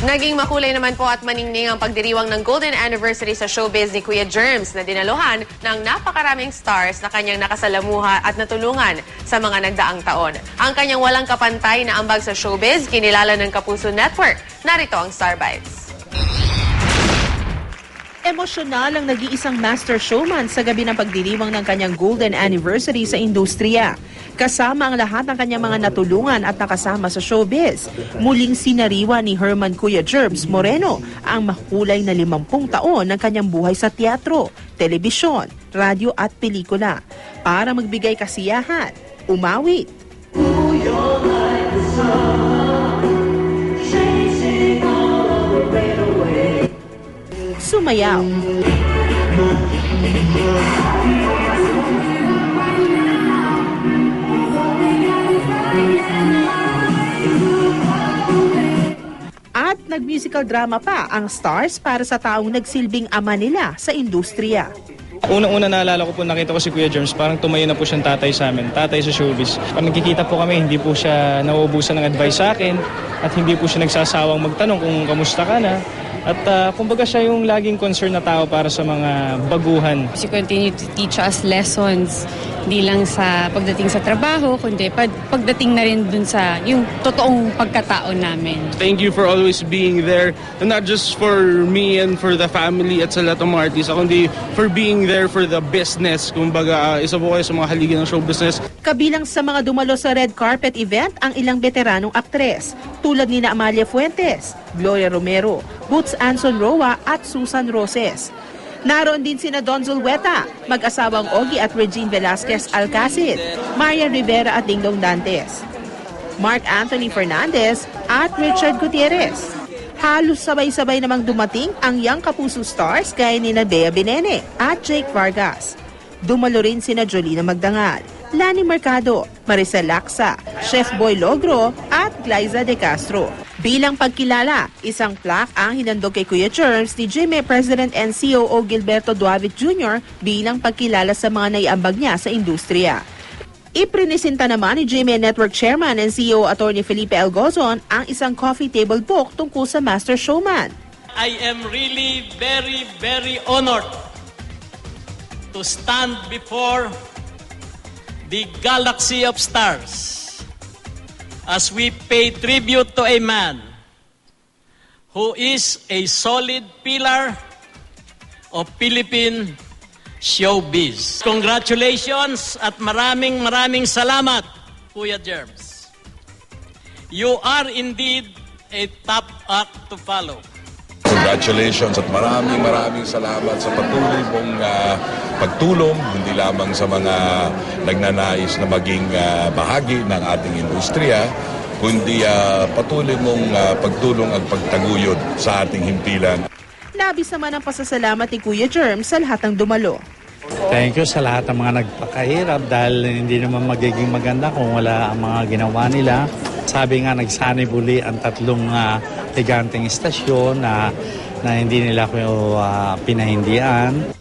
Naging makulay naman po at maningning ang pagdiriwang ng Golden Anniversary sa showbiz ni Kuya Germs na dinaluhan ng napakaraming stars na kanyang nakasalamuha at natulungan sa mga nagdaang taon. Ang kanyang walang kapantay na ambag sa showbiz, kinilala ng Kapuso Network. Narito ang Star Bites. Emosyonal ang nag-iisang master showman sa gabi ng pagdiriwang ng kanyang Golden Anniversary sa industriya. Kasama ang lahat ng kanyang mga natulungan at nakasama sa showbiz. Muling sinariwa ni Herman Kuya Germs Moreno ang makulay na 50 taon ng kanyang buhay sa teatro, telebisyon, radyo at pelikula. Para magbigay kasiyahan, umawit. Sumayaw. At nag-musical drama pa ang stars para sa taong nagsilbing ama nila sa industriya. Unang-una naalala ko po, nakita ko si Kuya Germs, parang tumayo na po siyang tatay sa amin, tatay sa showbiz. Pag nagkikita po kami, hindi po siya nauubusan ng advice sa akin at hindi po siya nagsasawang magtanong kung kamusta ka na. At kumbaga siya yung laging concern na tao para sa mga baguhan. She continued to teach us lessons, hindi lang sa pagdating sa trabaho, kundi pagdating na rin dun sa yung totoong pagkatao namin. Thank you for always being there, and not just for me and for the family at sa lahat ng mga artista, kundi for being there for the business. Kumbaga, isa po kayo sa mga haligi ng show business. Kabilang sa mga dumalo sa red carpet event ang ilang veteranong aktres tulad ni Amalia Fuentes, Gloria Romero, Boots Anson Roa at Susan Roses. Naroon din sina Don Zulueta, mag-asawang Ogie at Regine Velasquez Alcacid, Marian Rivera at Dingdong Dantes, Mark Anthony Fernandez at Richard Gutierrez. Halos sabay-sabay namang dumating ang Young Kapuso stars gaya ni Bea Binene at Jake Vargas. Dumalo rin sina Jolina Magdangal, Lani Mercado, Maricel Laksa, Chef Boy Logro at Glyza De Castro. Bilang pagkilala, isang plaque ang hinandog kay Kuya Germs ni GMA President and COO Gilberto Duavit Jr. bilang pagkilala sa mga naiambag niya sa industriya. Iprinisenta naman ni GMA Network Chairman and CEO Attorney Felipe Algozon ang isang coffee table book tungkol sa Master Showman. I am really very, very honored to stand before the galaxy of stars as we pay tribute to a man who is a solid pillar of Philippine showbiz. Congratulations at maraming salamat, Kuya Germs. You are indeed a top act to follow. Congratulations at maraming salamat sa patuloy mong pagtulong, hindi lamang sa mga nagnanais na maging bahagi ng ating industriya, kundi patuloy mong pagtulong at pagtaguyod sa ating himpilan. Labis naman ang pasasalamat ni Kuya Germs sa lahat ng dumalo. Thank you sa lahat ng mga nagpakahirap dahil hindi naman magiging maganda kung wala ang mga ginawa nila. Sabi nga, nagsanibuli ang tatlong higanteng istasyon na hindi nila ko pinahindian.